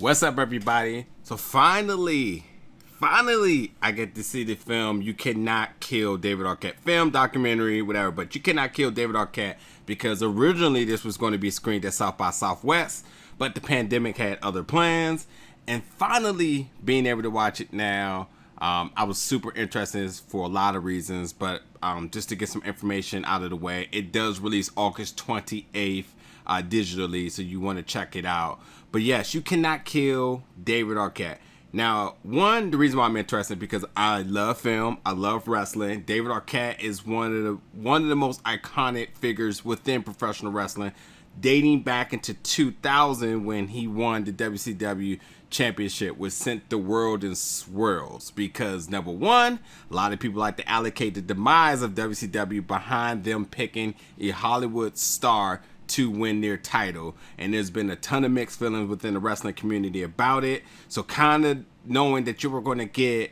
What's up, everybody? So finally, I get to see the film You Cannot Kill David Arquette. Film, documentary, whatever, but You Cannot Kill David Arquette, because originally this was going to be screened at South by Southwest, but the pandemic had other plans, and finally being able to watch it now. I was super interested for a lot of reasons, but just to get some information out of the way, it does release August 28th digitally, so you want to check it out. But yes, You Cannot Kill David Arquette. Now, the reason why I'm interested, because I love film, I love wrestling. David Arquette is one of the most iconic figures within professional wrestling, dating back into 2000 when he won the WCW Championship, which sent the world in swirls. Because number one, a lot of people like to allocate the demise of WCW behind them picking a Hollywood star to win their title, and there's been a ton of mixed feelings within the wrestling community about it. So kind of knowing that you were going to get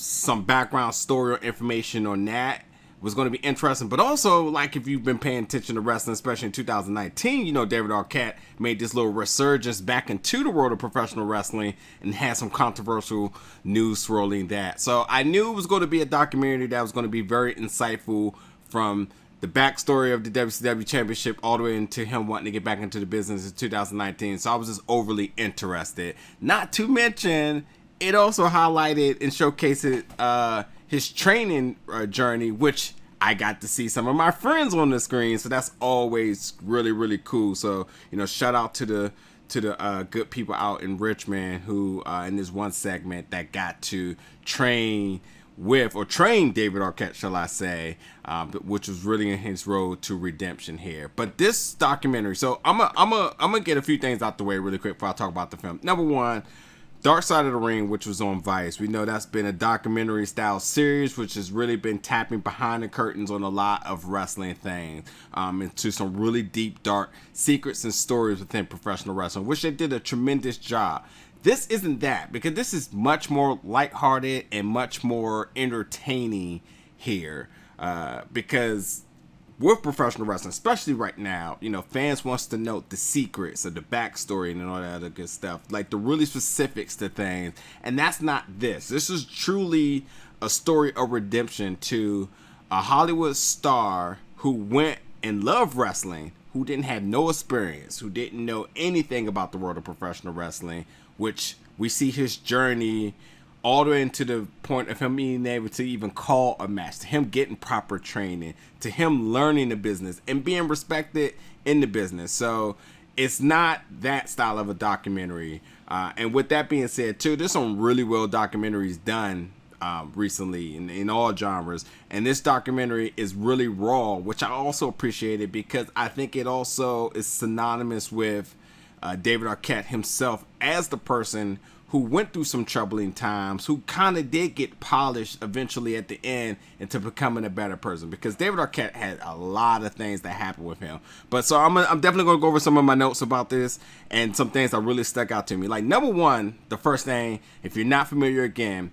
some background story or information on that was going to be interesting. But also, like, if you've been paying attention to wrestling, especially in 2019, you know David Arquette made this little resurgence back into the world of professional wrestling and had some controversial news swirling that. So I knew it was going to be a documentary that was going to be very insightful, from the backstory of the WCW Championship all the way into him wanting to get back into the business in 2019. So I was just overly interested. Not to mention, it also highlighted and showcased his training journey, which I got to see some of my friends on the screen. So that's always really, really cool. So, you know, shout out to the good people out in Richmond who in this one segment that got to train David Arquette, shall I say, which was really in his road to redemption here. But this documentary, so I'm gonna get a few things out the way really quick before I talk about the film. Number one, Dark Side of the Ring, which was on Vice. We know that's been a documentary style series, which has really been tapping behind the curtains on a lot of wrestling things, into some really deep, dark secrets and stories within professional wrestling, which they did a tremendous job. This isn't that, because this is much more lighthearted and much more entertaining here. Because with professional wrestling, especially right now, you know, fans wants to know the secrets of the backstory and all that other good stuff, like the really specifics to things. And that's not this. This is truly a story of redemption to a Hollywood star who went and loved wrestling, who didn't have no experience, who didn't know anything about the world of professional wrestling, which we see his journey all the way into the point of him being able to even call a match, to him getting proper training, to him learning the business and being respected in the business. So it's not that style of a documentary. And with that being said, too, there's some really well documentaries done recently in all genres, and this documentary is really raw, which I also appreciated, because I think it also is synonymous with David Arquette himself as the person who went through some troubling times, who kind of did get polished eventually at the end into becoming a better person, because David Arquette had a lot of things that happened with him. But so I'm definitely going to go over some of my notes about this and some things that really stuck out to me. Like, number one, the first thing, if you're not familiar again,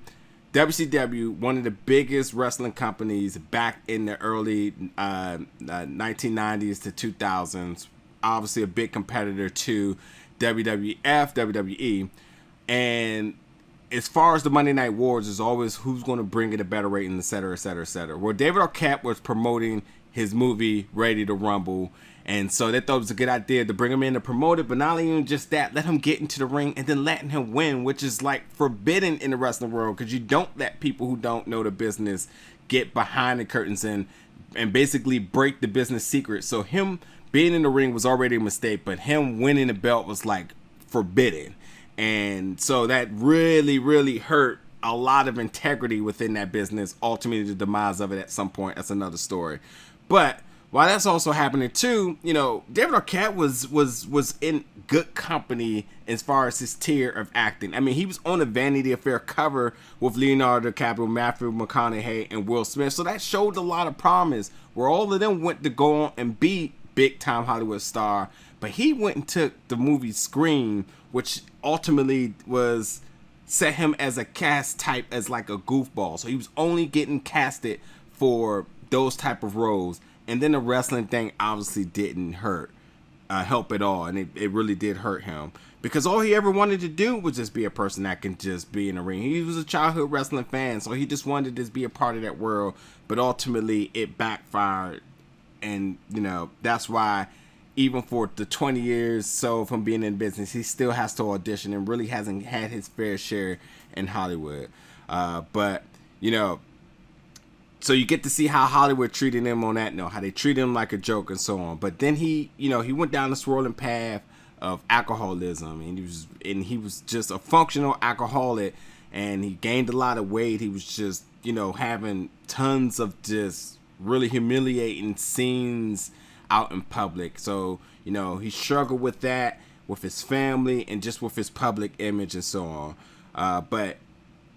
WCW, one of the biggest wrestling companies back in the early 1990s to 2000s, obviously a big competitor to WWF, WWE. And as far as the Monday Night Wars, is always who's going to bring it a better rating, et cetera, et cetera, et cetera. Well, David Arquette was promoting his movie Ready to Rumble, and so they thought it was a good idea to bring him in to promote it. But not even just that, let him get into the ring and then letting him win, which is like forbidden in the wrestling world, because you don't let people who don't know the business get behind the curtains and basically break the business secret. So him being in the ring was already a mistake, but him winning the belt was like forbidden. And so that really, really hurt a lot of integrity within that business. Ultimately, the demise of it at some point, that's another story. But while that's also happening too, you know, David Arquette was in good company as far as his tier of acting. I mean, he was on a Vanity Fair cover with Leonardo DiCaprio, Matthew McConaughey, and Will Smith. So that showed a lot of promise, where all of them went to go on and be big time Hollywood star. But he went and took the movie Scream, which ultimately was set him as a cast type, as like a goofball. So he was only getting casted for those type of roles. And then the wrestling thing obviously didn't help at all. And it really did hurt him, because all he ever wanted to do was just be a person that can just be in the ring. He was a childhood wrestling fan, so he just wanted to just be a part of that world. But ultimately, it backfired, and that's why even for the 20 years so from being in business, he still has to audition and really hasn't had his fair share in Hollywood. But so you get to see how Hollywood treated him on that note, how they treated him like a joke and so on. But then he went down the swirling path of alcoholism, and he was just a functional alcoholic, and he gained a lot of weight. He was just having tons of just really humiliating scenes out in public. So he struggled with that, with his family, and just with his public image and so on. But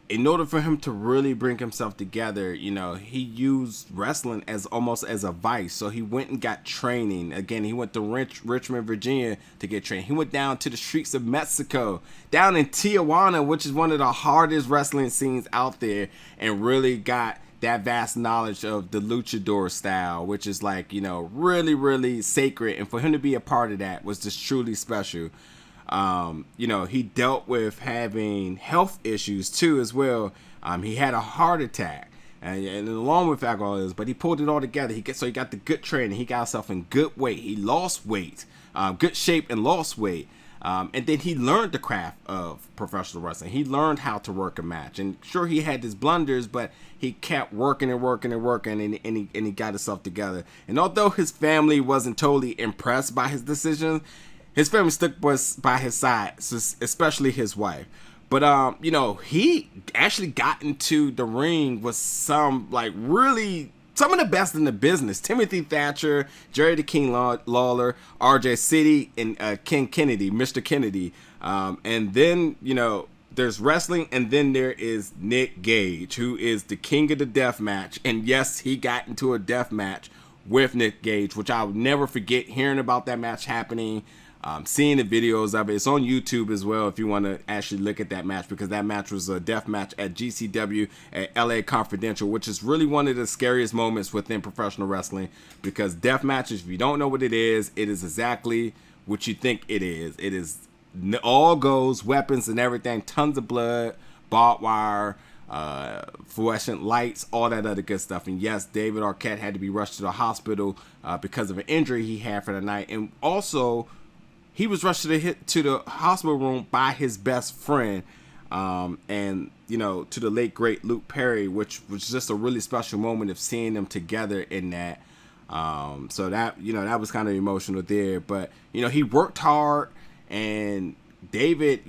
in order for him to really bring himself together, he used wrestling as almost as a vice. So he went and got training. Again, he went to Richmond, Virginia to get trained. He went down to the streets of Mexico, down in Tijuana, which is one of the hardest wrestling scenes out there, and really got that vast knowledge of the luchador style, which is like, really, really sacred. And for him to be a part of that was just truly special. He dealt with having health issues too as well. He had a heart attack and along with alcoholism, but he pulled it all together. He got the good training. He got himself in good weight. He lost weight, good shape, and lost weight. And then he learned the craft of professional wrestling. He learned how to work a match. And sure, he had his blunders, but he kept working and working and working, and he got himself together. And although his family wasn't totally impressed by his decisions, his family stuck by his side, especially his wife. But, he actually got into the ring with some of the best in the business. Timothy Thatcher, Jerry the King Lawler, RJ City, and King Kennedy, Mr. Kennedy. And then, there's wrestling, and then there is Nick Gage, who is the king of the death match. And yes, he got into a death match with Nick Gage, which I'll never forget hearing about that match happening. Seeing the videos of it. It's on YouTube as well if you want to actually look at that match, because that match was a death match at GCW at LA Confidential, which is really one of the scariest moments within professional wrestling, because death matches, if you don't know what it is exactly what you think it is. It is all goes, weapons and everything, tons of blood, barbed wire, fluorescent lights, all that other good stuff. And yes, David Arquette had to be rushed to the hospital because of an injury he had for the night. And also, he was rushed to the hospital room by his best friend, and to the late great Luke Perry, which was just a really special moment of seeing them together in that. So that that was kind of emotional there. But he worked hard, and David,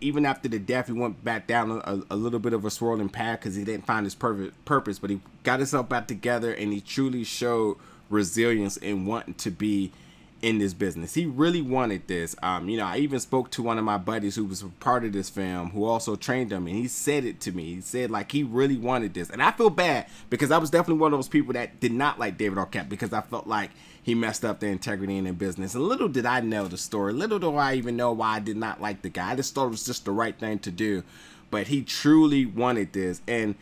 even after the death, he went back down a little bit of a swirling path because he didn't find his purpose. But he got himself back together, and he truly showed resilience in wanting to be in this business. He really wanted this. I even spoke to one of my buddies who was a part of this film, who also trained him, and he said it to me. He said he really wanted this. And I feel bad, because I was definitely one of those people that did not like David Arquette, because I felt like he messed up the integrity in the business. And little did I know the story. Little do I even know why I did not like the guy. I just thought it was just the right thing to do. But he truly wanted this. And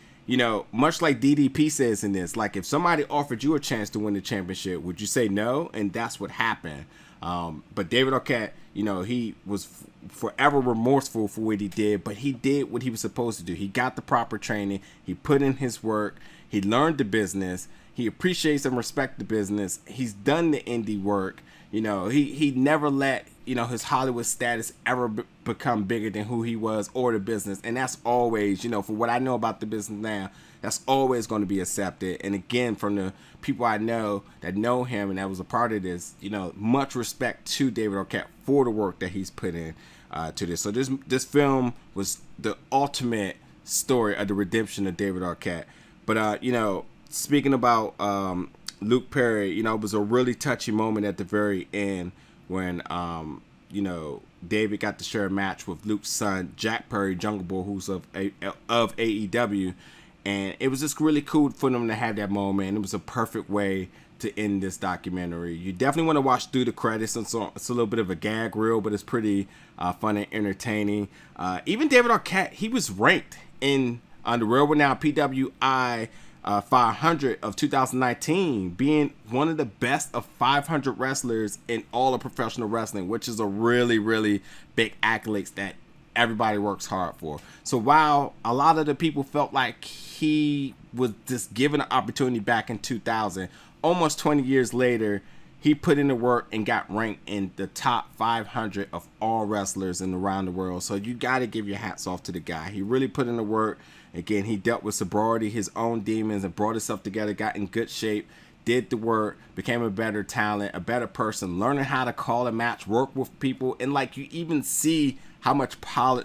much like DDP says in this, if somebody offered you a chance to win the championship, would you say no? And that's what happened. But David Arquette, he was forever remorseful for what he did, but he did what he was supposed to do. He got the proper training. He put in his work. He learned the business. He appreciates and respects the business. He's done the indie work. He never let, his Hollywood status ever become bigger than who he was or the business. And that's always, for what I know about the business now, that's always going to be accepted. And again, from the people I know that know him and that was a part of this, much respect to David Arquette for the work that he's put in to this. So this film was the ultimate story of the redemption of David Arquette. But, speaking about Luke Perry, it was a really touchy moment at the very end when, David got to share a match with Luke's son, Jack Perry, Jungle Boy, who's of AEW. And it was just really cool for them to have that moment. It was a perfect way to end this documentary. You definitely want to watch through the credits. And so it's a little bit of a gag reel, but it's pretty fun and entertaining. Even David Arquette, he was ranked in the Real Renown PWI 500 of 2019, being one of the best of 500 wrestlers in all of professional wrestling, which is a really, really big accolades that everybody works hard for. So while a lot of the people felt like he was just given an opportunity back in 2000, almost 20 years later, he put in the work and got ranked in the top 500 of all wrestlers in around the world. So you got to give your hats off to the guy. He really put in the work. Again, he dealt with sobriety, his own demons, and brought himself together, got in good shape, did the work, became a better talent, a better person, learning how to call a match, work with people, and like you even see how much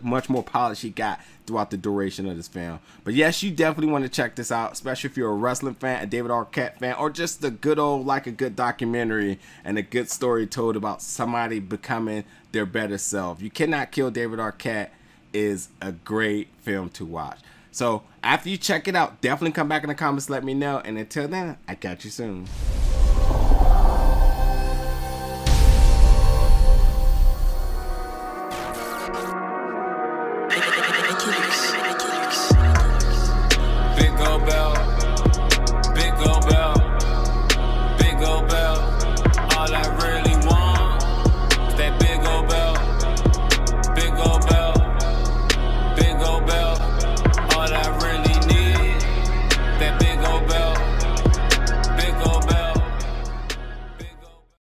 more polish he got throughout the duration of this film. But yes, you definitely want to check this out, especially if you're a wrestling fan, a David Arquette fan, or just a good old, like a good documentary and a good story told about somebody becoming their better self. You Cannot Kill David Arquette is a great film to watch. So after you check it out, definitely come back in the comments, let me know. And until then, I catch you soon.